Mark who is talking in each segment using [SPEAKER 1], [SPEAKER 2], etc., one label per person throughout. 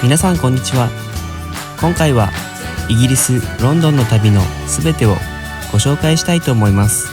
[SPEAKER 1] 皆さんこんにちは。今回はイギリス・ロンドンの旅のすべてをご紹介したいと思います。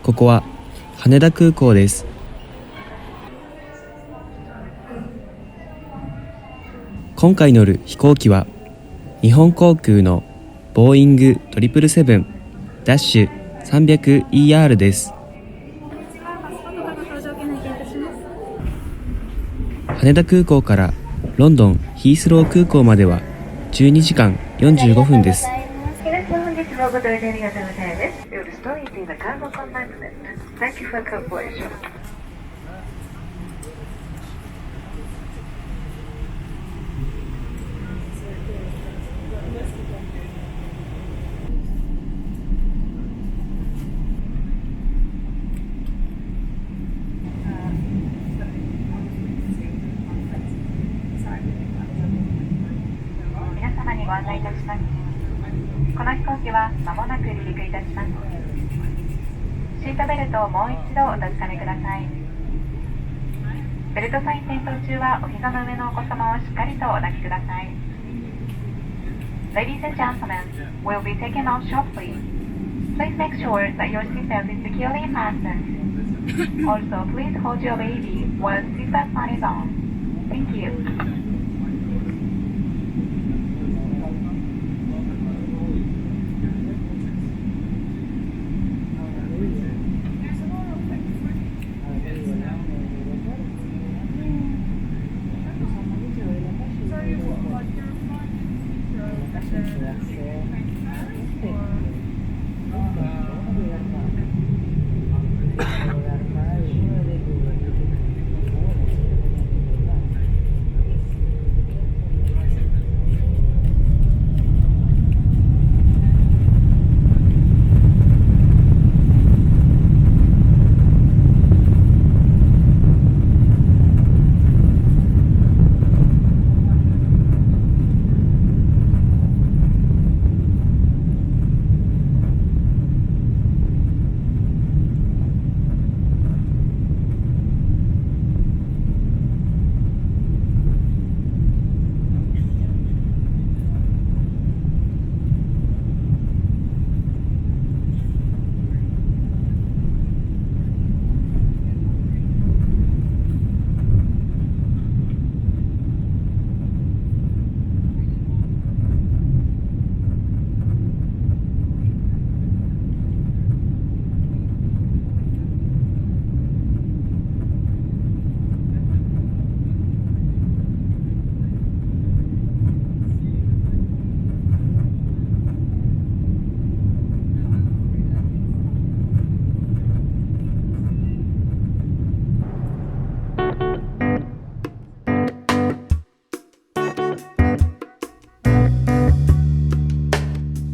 [SPEAKER 1] ここは羽田空港です。今回乗る飛行機は日本航空のボーイング777-300ER です。羽田空港からロンドンヒースロー空港までは12時間45分です。
[SPEAKER 2] 皆様にご案内いたします。この飛行機は間もなく離陸いたします。シートベルトをもう一度お確かめください。ベルトサイン点灯中はお膝の上のお子様をしっかりとお抱きください。Ladies and gentlemen, we'll be taking off shortly. Please make sure that your seatbelt is securely fastened. Also, please hold your baby while seatbelt sign is on. Thank you.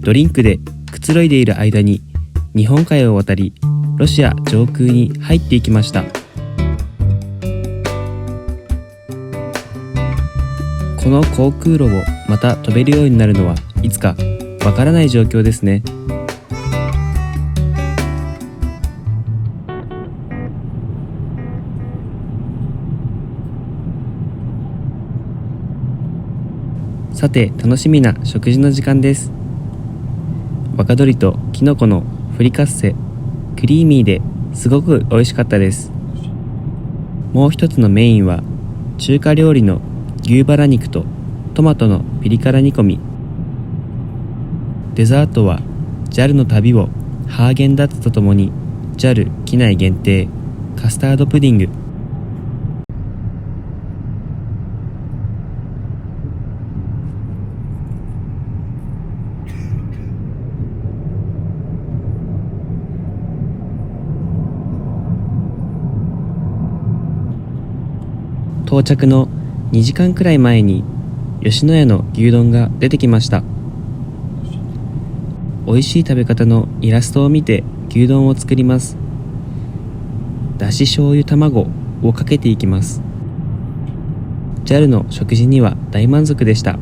[SPEAKER 1] ドリンクでくつろいでいる間に日本海を渡りロシア上空に入っていきました。この航空路をまた飛べるようになるのはいつかわからない状況ですね。さて楽しみな食事の時間です。若鶏とキノコのフリカッセ、クリーミーですごく美味しかったです。もう一つのメインは中華料理の牛バラ肉とトマトのピリ辛煮込み。デザートは JAL の旅をハーゲンダッツとともに JAL 機内限定カスタードプディング。到着の2時間くらい前に吉野家の牛丼が出てきました。美味しい食べ方のイラストを見て牛丼を作ります。だし醤油卵をかけていきます。JAL の食事には大満足でした。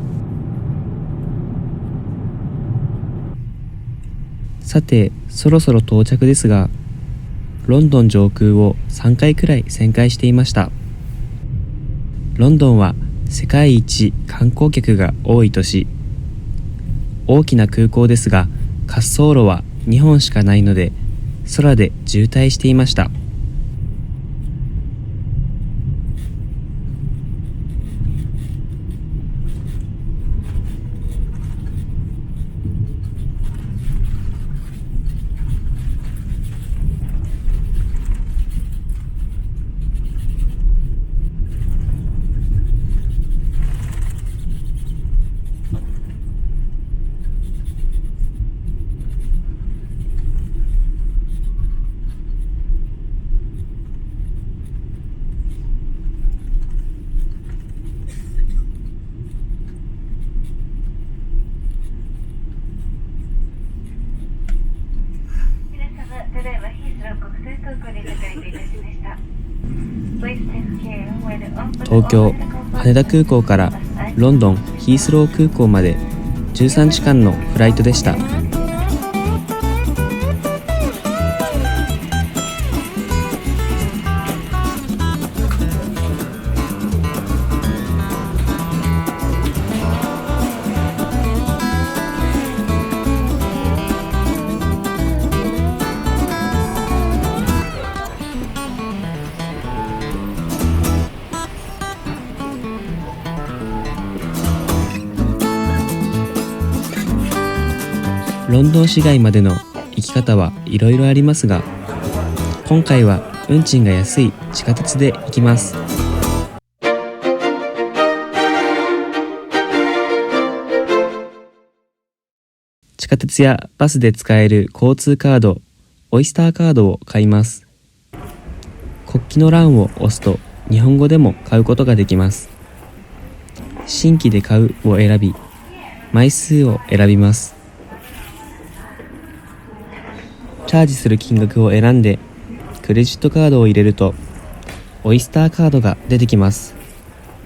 [SPEAKER 1] さて、そろそろ到着ですが、ロンドン上空を3回くらい旋回していました。ロンドンは世界一観光客が多い都市。大きな空港ですが、滑走路は2本しかないので、空で渋滞していました。
[SPEAKER 2] ただいまヒースロー国際空港に着陸いたしました。
[SPEAKER 1] 東京羽田空港からロンドンヒースロー空港まで13時間のフライトでした。ロンドン市街までの行き方はいろいろありますが、今回は運賃が安い地下鉄で行きます。地下鉄やバスで使える交通カード、オイスターカードを買います。国旗の欄を押すと日本語でも買うことができます。新規で買うを選び、枚数を選びます。チャージする金額を選んで、クレジットカードを入れると、オイスターカードが出てきます。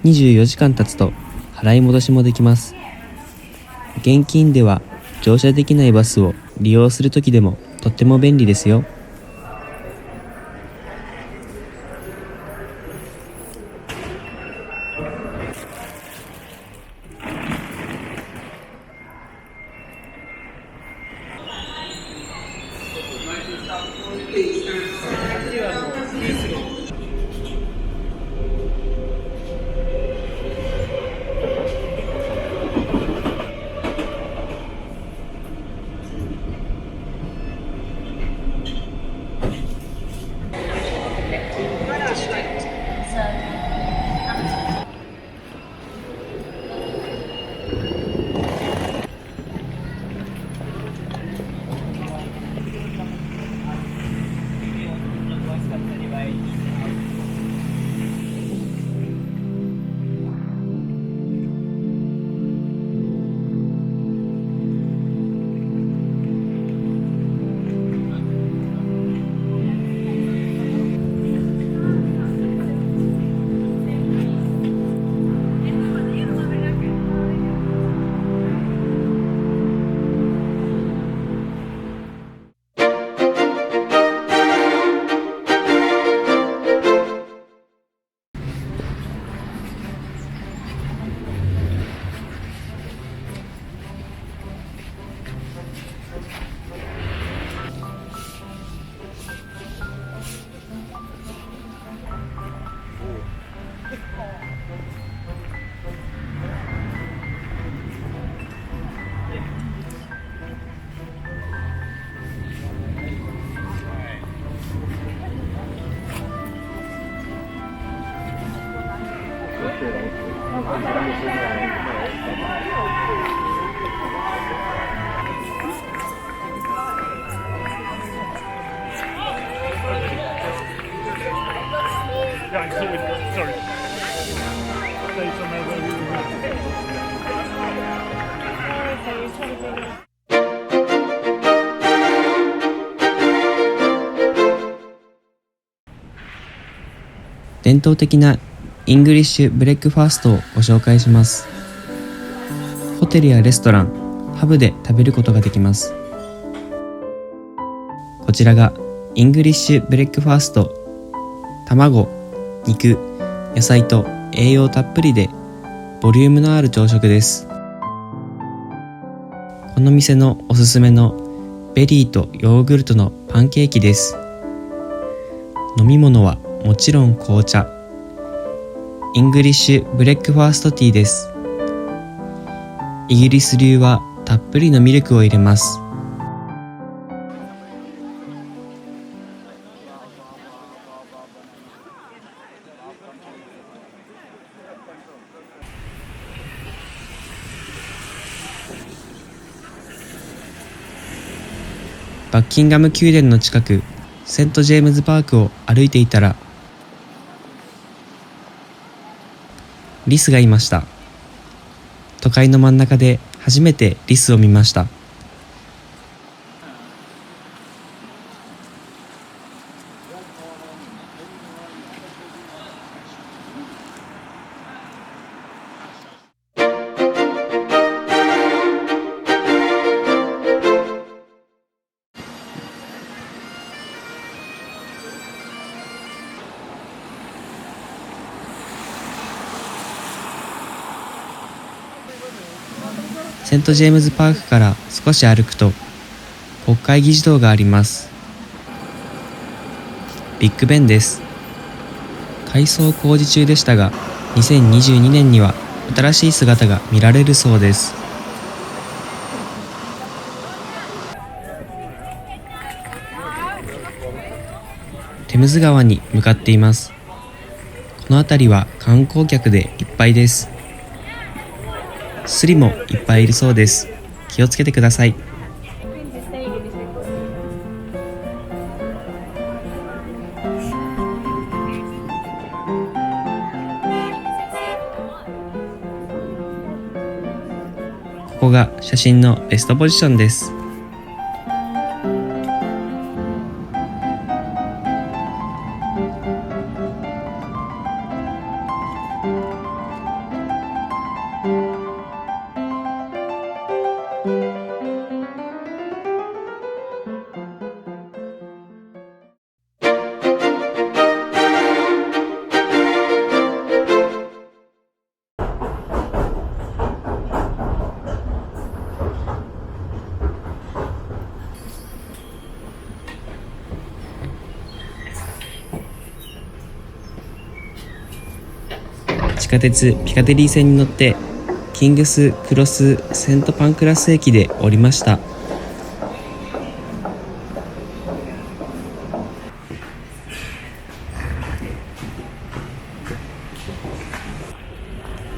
[SPEAKER 1] 24時間経つと払い戻しもできます。現金では乗車できないバスを利用するときでもとっても便利ですよ。伝統的なイングリッシュブレックファーストをご紹介します。ホテルやレストラン、ハブで食べることができます。こちらがイングリッシュブレックファースト。卵、肉、野菜と栄養たっぷりでボリュームのある朝食です。この店のおすすめのベリーとヨーグルトのパンケーキです。飲み物はもちろん紅茶。イングリッシュブレックファーストティーです。イギリス流はたっぷりのミルクを入れます。バッキンガム宮殿の近く、セントジェームズパークを歩いていたら、リスがいました。都会の真ん中で初めてリスを見ました。セントジェームズパークから少し歩くと国会議事堂があります。ビッグベンです。改装工事中でしたが、2022年には新しい姿が見られるそうです。テムズ川に向かっています。この辺りは観光客でいっぱいです。スリもいっぱいいるそうです。気をつけてください。ここが写真のベストポジションです。地下鉄ピカデリー線に乗ってキングスクロスセントパンクラス駅で降りました。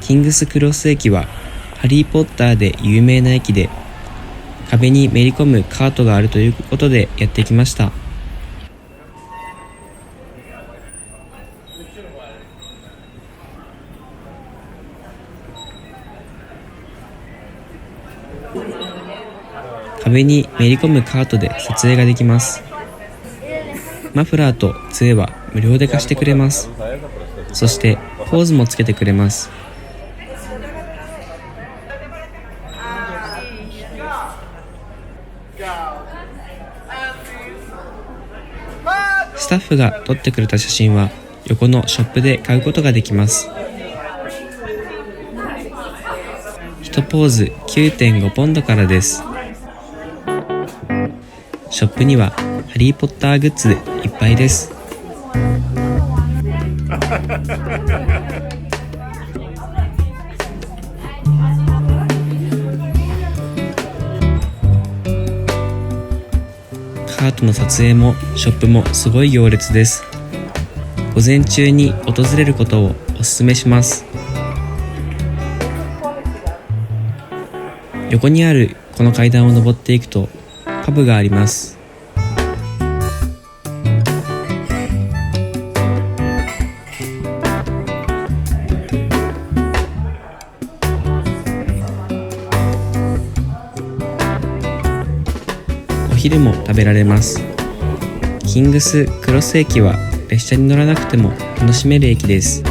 [SPEAKER 1] キングスクロス駅はハリーポッターで有名な駅で、壁にめり込むカートがあるということでやってきました。壁にめり込むカートで撮影ができます。マフラーと杖は無料で貸してくれます。そしてポーズもつけてくれます。スタッフが撮ってくれた写真は横のショップで買うことができます。1ポーズ 9.5 ポンドからです。ショップにはハリーポッターグッズでいっぱいです。カートの撮影もショップもすごい行列です。午前中に訪れることをおすすめします。横にあるこの階段を登っていくとパブがあります。お昼も食べられます。キングスクロス駅は列車に乗らなくても楽しめる駅です。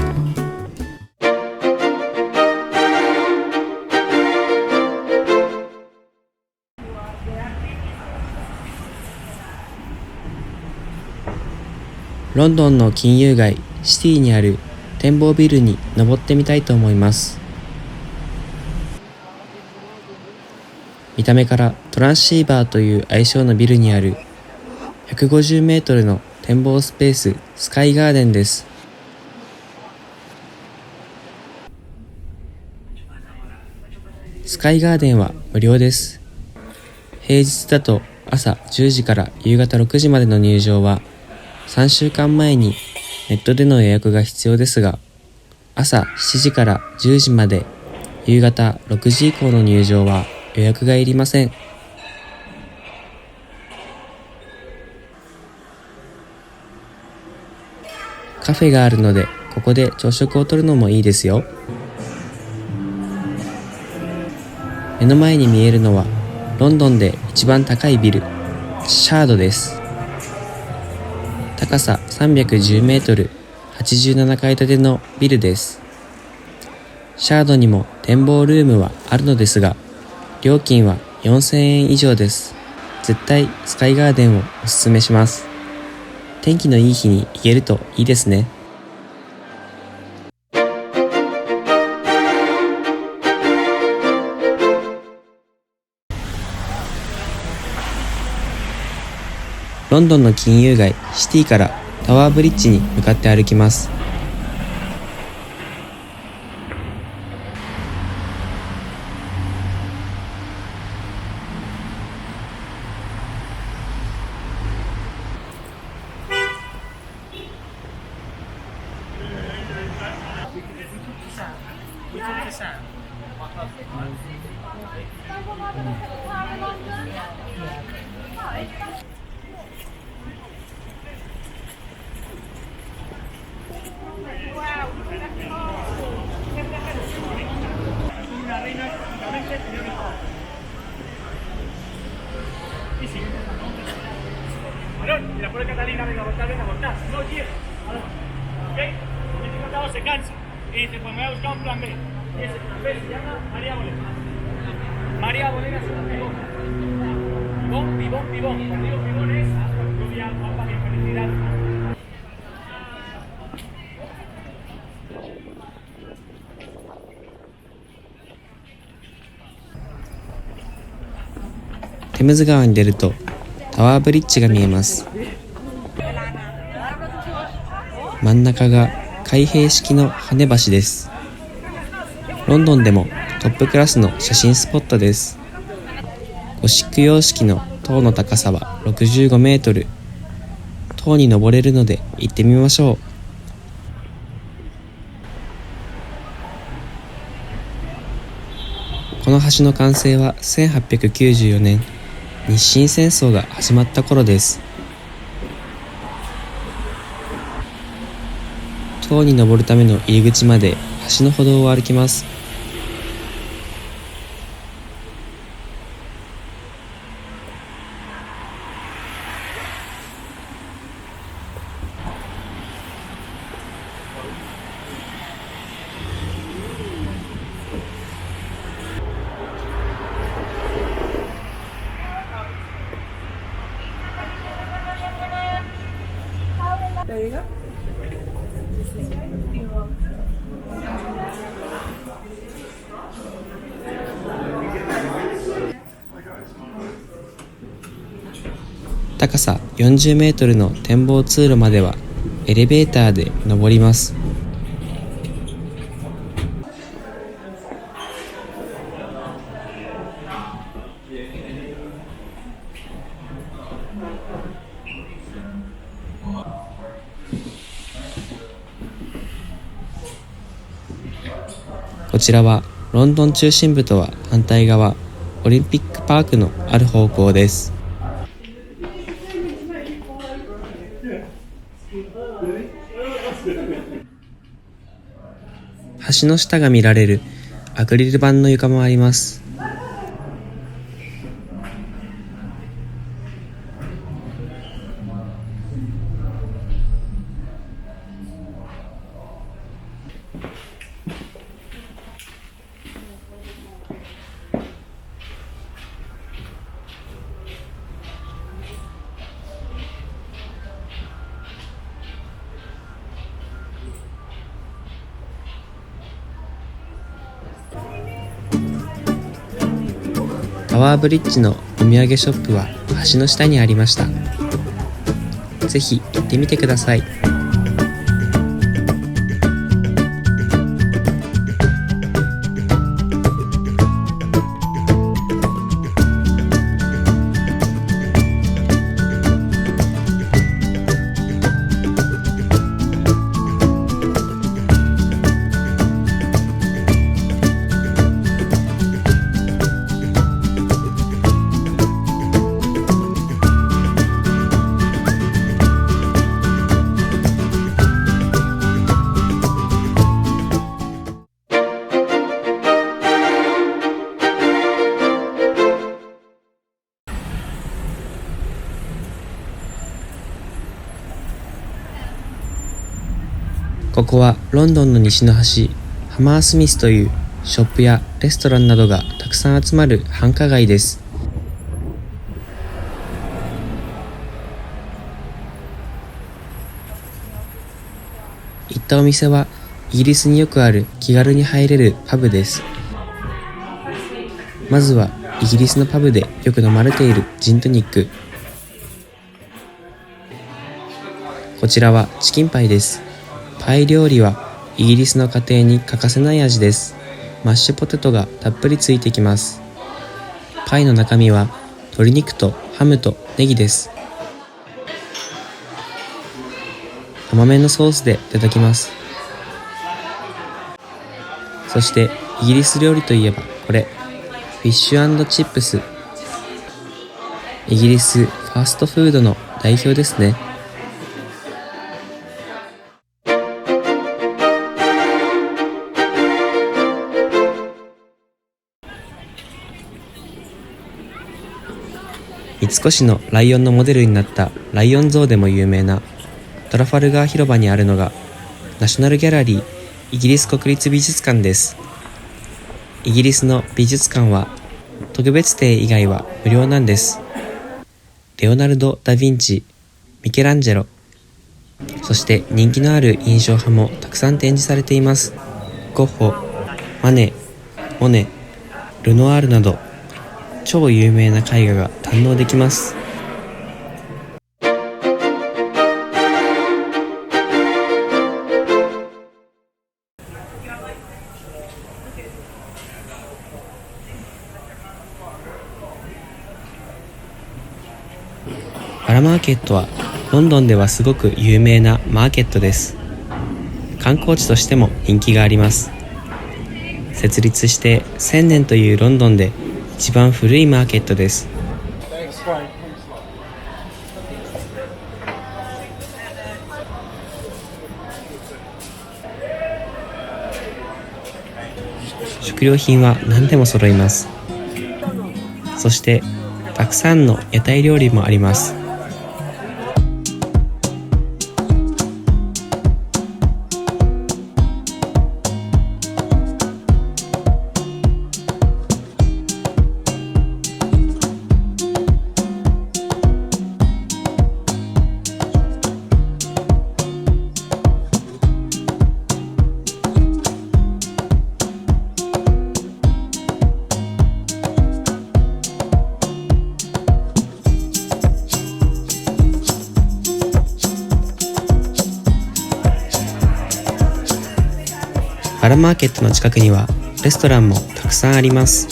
[SPEAKER 1] ロンドンの金融街シティにある展望ビルに登ってみたいと思います。見た目からトランシーバーという愛称のビルにある150メートルの展望スペーススカイガーデンです。スカイガーデンは無料です。平日だと朝10時から夕方6時までの入場は3週間前にネットでの予約が必要ですが、朝7時から10時まで夕方6時以降の入場は予約がいりません。カフェがあるのでここで朝食をとるのもいいですよ。目の前に見えるのはロンドンで一番高いビル、シャードです。高さ310メートル、87階建てのビルです。シャードにも展望ルームはあるのですが、料金は4000円以上です。絶対スカイガーデンをおすすめします。天気のいい日に行けるといいですね。ロンドンの金融街シティからタワーブリッジに向かって歩きます。
[SPEAKER 3] Mira, por Catalina, venga, voltar. No quiere. ¿Ok? Y este contador se cansa. Y dice, pues me voy a buscar un plan B. Y ese plan B se llama María Bolena. María Bolena es un pibón. Pibón. Cuando digo pibón es rubia, guapa, bien felicidad. Thames川に出るとタワーブリッジが見えます。真ん中が開閉式の跳ね橋です。ロンドンでもトップクラスの写真スポットです。ゴシック様式の塔の高さは65メートル。塔に登れるので行ってみましょう。この橋の完成は1894年、日清戦争が始まった頃です。塔に登るための入り口まで橋の歩道を歩きます。高さ40メートルの展望通路まではエレベーターで登ります。こちらはロンドン中心部とは反対側、オリンピックパークのある方向です。橋の下が見られるアクリル板の床もあります。タワーブリッジのお土産ショップは橋の下にありました。ぜひ行ってみてください。ここはロンドンの西の端、ハマースミスというショップやレストランなどがたくさん集まる繁華街です。行ったお店はイギリスによくある気軽に入れるパブです。まずはイギリスのパブでよく飲まれているジントニック。こちらはチキンパイです。パイ料理はイギリスの家庭に欠かせない味です。マッシュポテトがたっぷりついてきます。パイの中身は鶏肉とハムとネギです。甘めのソースでいただきます。そしてイギリス料理といえばこれ、フィッシュ&チップス。イギリスファーストフードの代表ですね。三越のライオンのモデルになったライオン像でも有名なトラファルガー広場にあるのがナショナルギャラリーイギリス国立美術館です。イギリスの美術館は特別定以外は無料なんです。レオナルド・ダ・ヴィンチ、ミケランジェロ、そして人気のある印象派もたくさん展示されています。ゴッホ、マネ、モネ、ルノアールなど超有名な絵画が堪能できます。バラマーケットはロンドンではすごく有名なマーケットです。観光地としても人気があります。設立して1000年というロンドンで一番古いマーケットです。食料品は何でも揃います。そしてたくさんの屋台料理もあります。バラマーケットの近くにはレストランもたくさんあります。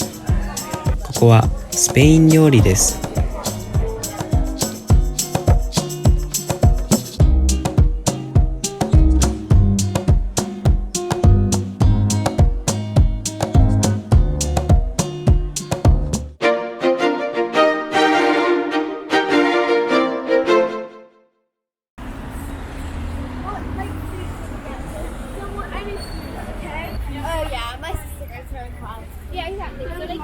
[SPEAKER 3] ここはスペイン料理です。
[SPEAKER 4] Oh yeah, my sister goes to her class. Yeah, exactly. So like,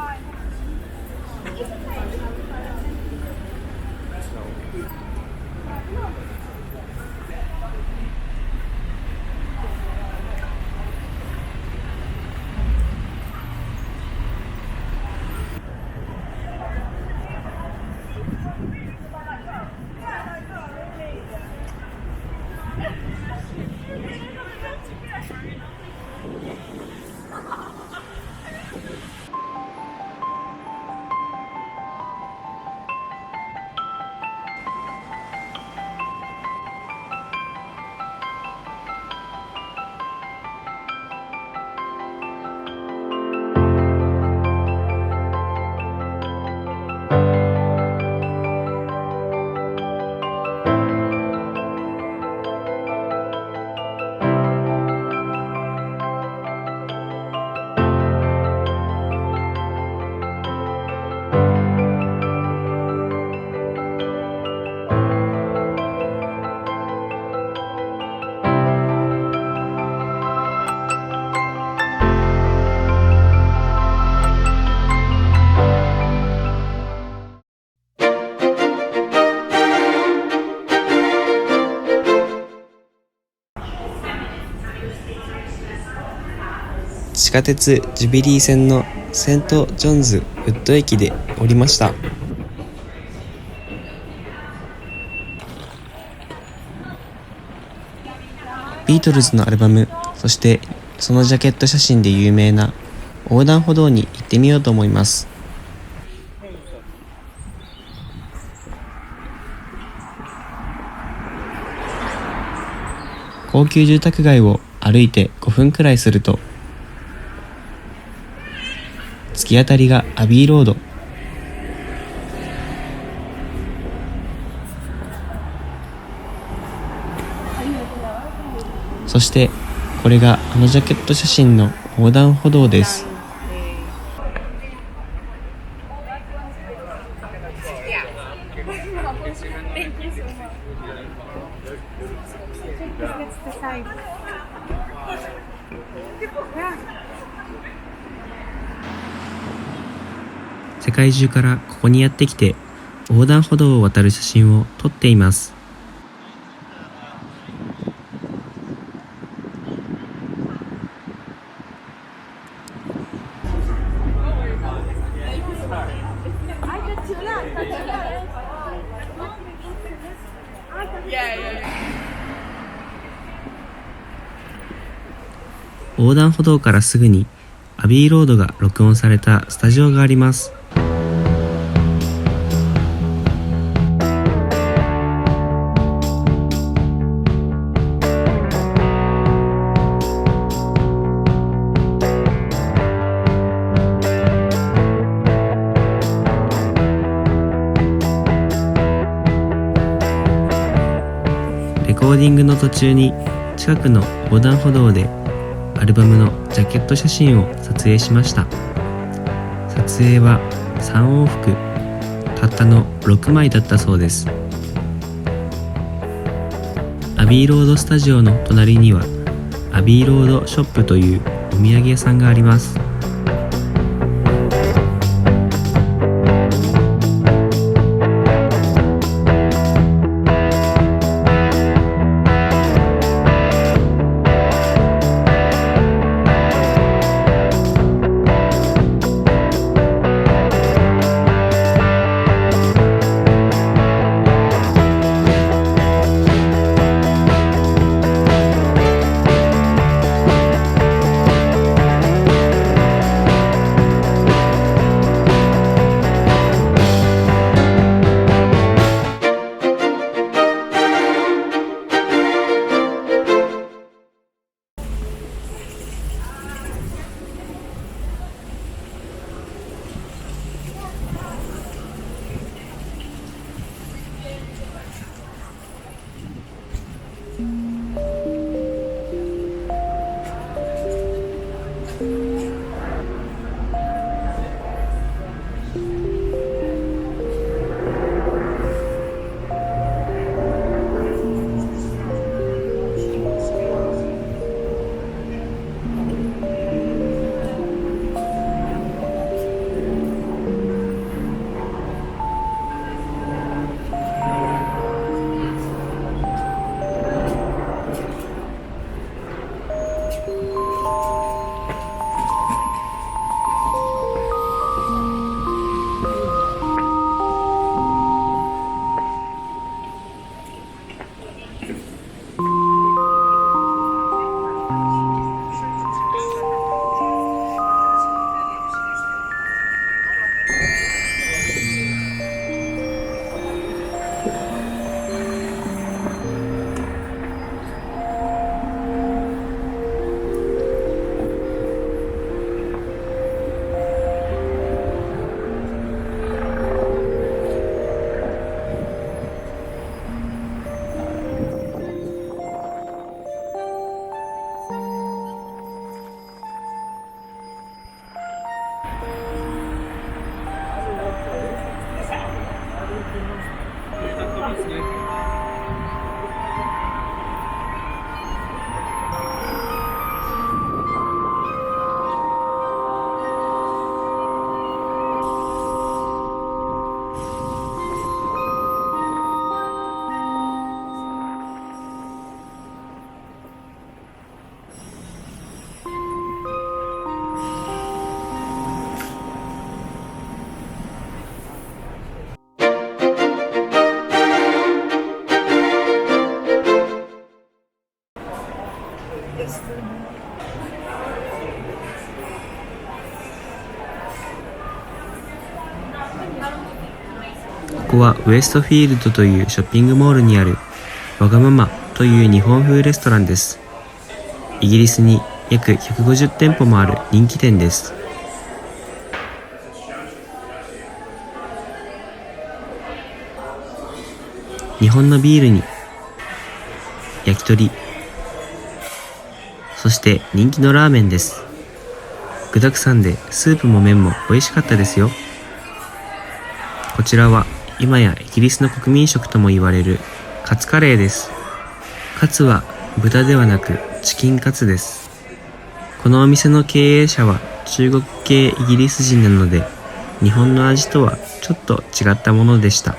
[SPEAKER 3] 下鉄ジュビリー線のセント・ジョンズ・ウッド駅で降りました。ビートルズのアルバム、そしてそのジャケット写真で有名な横断歩道に行ってみようと思います。高級住宅街を歩いて5分くらいすると、突き当たりがアビーロード。そしてこれがあのジャケット写真の横断歩道です。世界中からここにやってきて横断歩道を渡る写真を撮っています。横断歩道からすぐにアビーロードが録音されたスタジオがあります。レコーディングの途中に近くの横断歩道でアルバムのジャケット写真を撮影しました。撮影は3往復、たったの6枚だったそうです。アビーロードスタジオの隣にはアビーロードショップというお土産屋さんがあります。ここはウエストフィールドというショッピングモールにあるわがままという日本風レストランです。イギリスに約150店舗もある人気店です。日本のビールに焼き鳥、そして人気のラーメンです。具沢山でスープも麺も美味しかったですよ。こちらは今やイギリスの国民食とも言われるカツカレーです。カツは豚ではなくチキンカツです。このお店の経営者は中国系イギリス人なので、日本の味とはちょっと違ったものでした。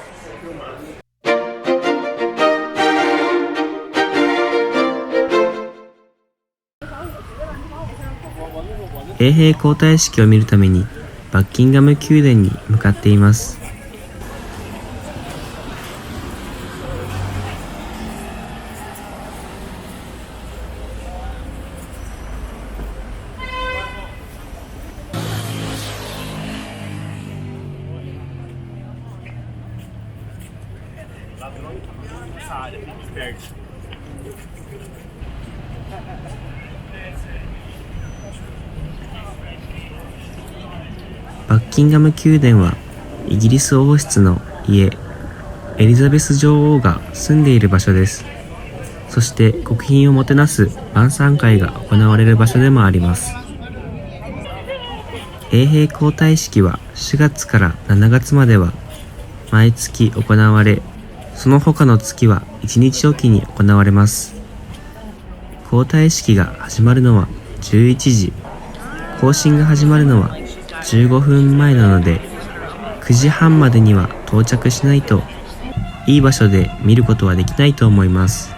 [SPEAKER 3] 衛兵交代式を見るためにバッキンガム宮殿に向かっています。バッキンガム宮殿はイギリス王室の家、エリザベス女王が住んでいる場所です。そして国賓をもてなす晩餐会が行われる場所でもあります。衛兵交代式は4月から7月までは毎月行われ、その他の月は1日おきに行われます。交代式が始まるのは11時、行進が始まるのは15分前なので、9時半までには到着しないといい場所で見ることはできないと思います。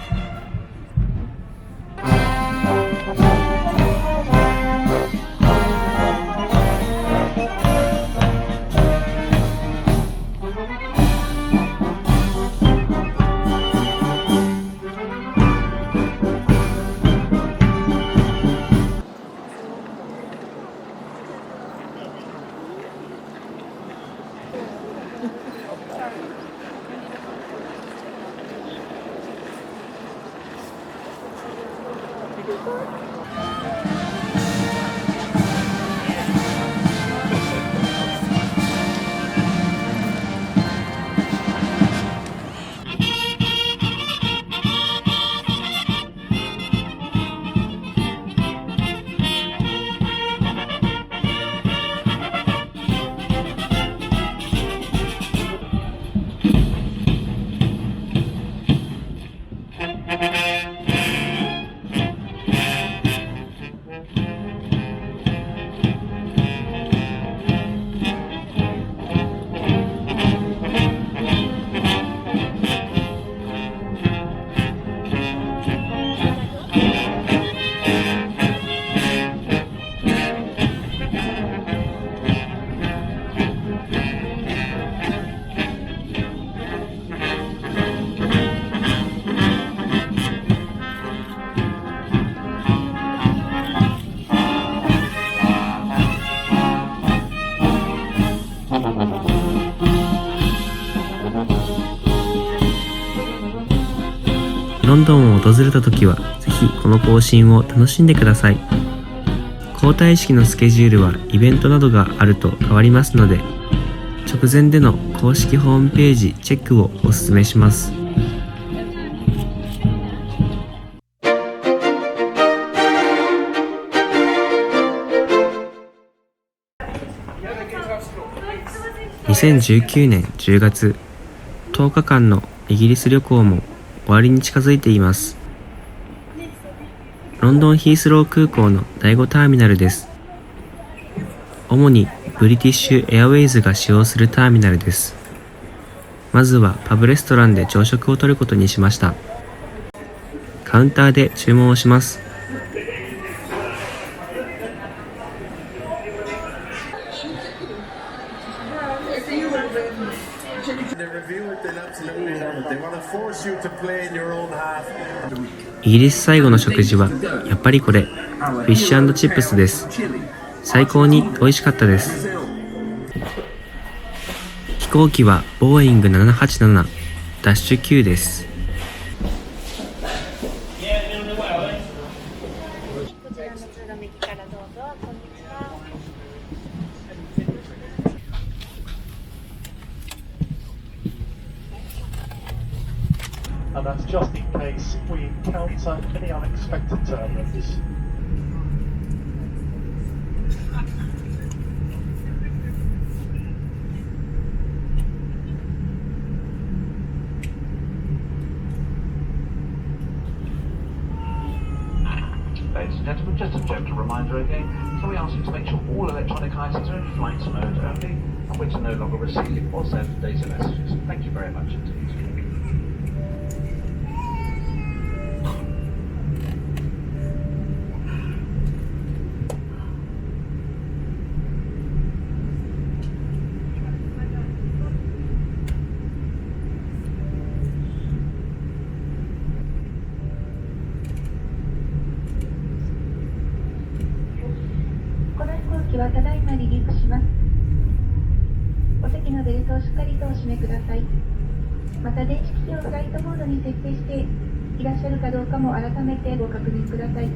[SPEAKER 3] ロンドンを訪れたときは、ぜひこの行進を楽しんでください。交代式のスケジュールはイベントなどがあると変わりますので、直前での公式ホームページチェックをお勧めします。2019年10月、10日間のイギリス旅行も終わりに近づいています。ロンドンヒースロー空港の第5ターミナルです。主にブリティッシュエアウェイズが使用するターミナルです。まずはパブレストランで朝食をとることにしました。カウンターで注文をします。イギリス最後の食事はやっぱりこれ、フィッシュ&チップスです。最高に美味しかったです。飛
[SPEAKER 1] 行機はボーイング787ダッシュ9です。
[SPEAKER 4] こちらの通路右からどうぞ。こんにちは。
[SPEAKER 5] And that's just in case we encounter any unexpected turbulence.
[SPEAKER 6] Ladies and gentlemen, just a gentle reminder again, so we ask you to make sure all electronic items are in flight mode only, and we're to no longer receive or send data messages. Thank you very much indeed.
[SPEAKER 7] この飛行機はただいま離陸します。お席のベルトをしっかりとお締めください。また電子機器をフライトモードに設定していらっしゃるかどうかも改めてご確認ください。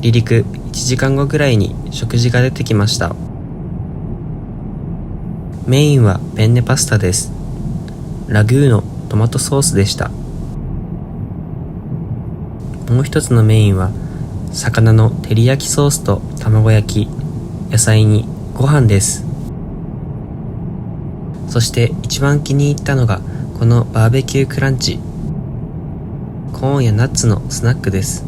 [SPEAKER 3] 離陸1時間後くらいに食事が出てきました。メインはペンネパスタです。ラグーのトマトソースでした。もう一つのメインは魚の照り焼きソースと卵焼き、野菜にご飯です。そして一番気に入ったのがこのバーベキュークランチ。コーンやナッツのスナックです。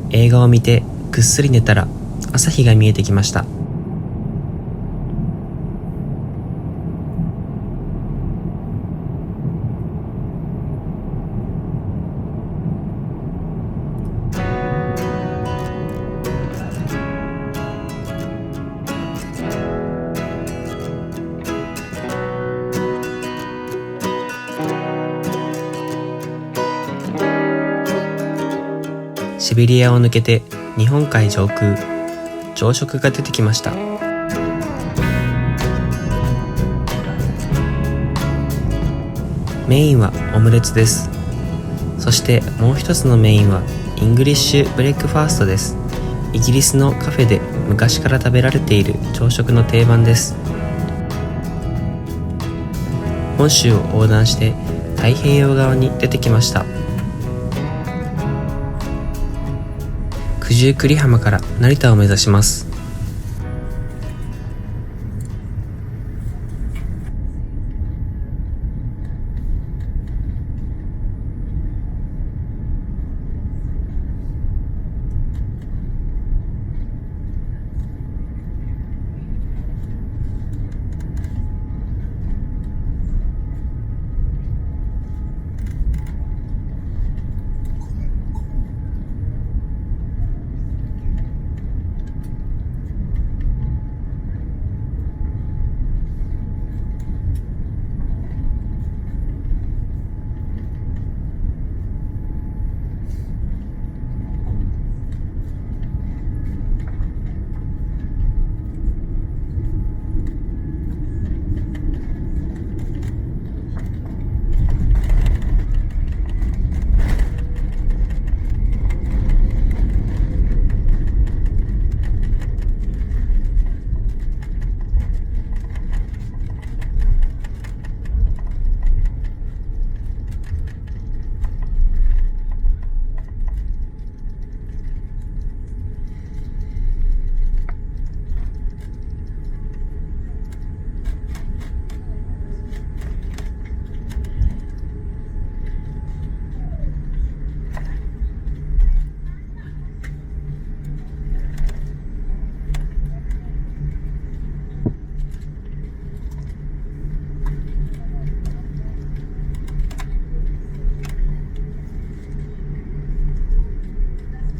[SPEAKER 3] 映画を見てぐっすり寝たら朝日が見えてきました。シベリアを抜けて日本海上空、朝食が出てきました。メインはオムレツです。そしてもう一つのメインはイングリッシュブレックファーストです。イギリスのカフェで昔から食べられている朝食の定番です。本州を横断して太平洋側に出てきました。九十九里浜から成田を目指します。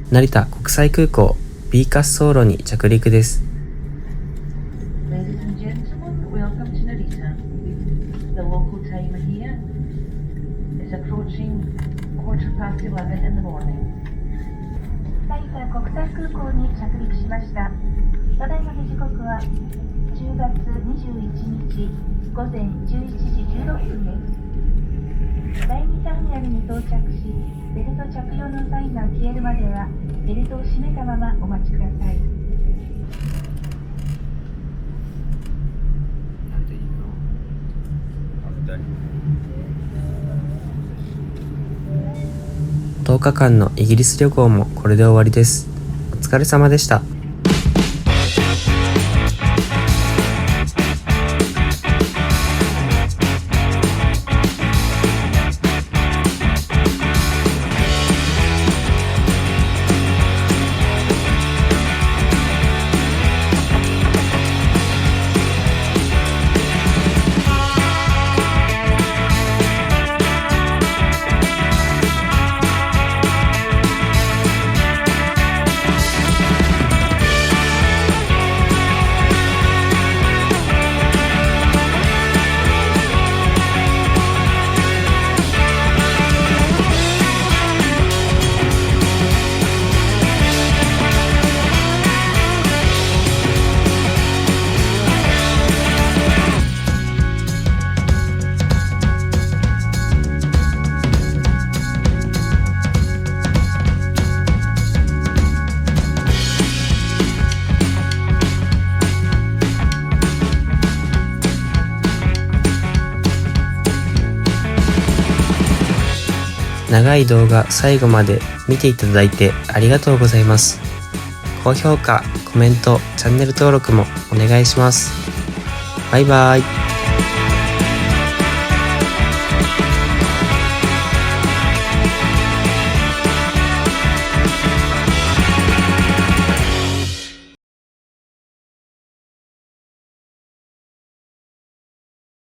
[SPEAKER 3] 成田国際空港 B 滑走路に着陸です。
[SPEAKER 7] Ladies and gentlemen, welcome to Narita. The local time here is approaching 11:15 in the morning. 成田国際空港に着陸しました。ただいまの時刻は10月21日午前11時16分です。第2ターミナルに到着し、ベルト着用のサインが消えるまではベルトを締めたままお待ちください。
[SPEAKER 3] 10日間のイギリス旅行もこれで終わりです。お疲れ様でした。長い動画最後まで見ていただいてありがとうございます。高評価、コメント、チャンネル登録もお願いします。バイバイ。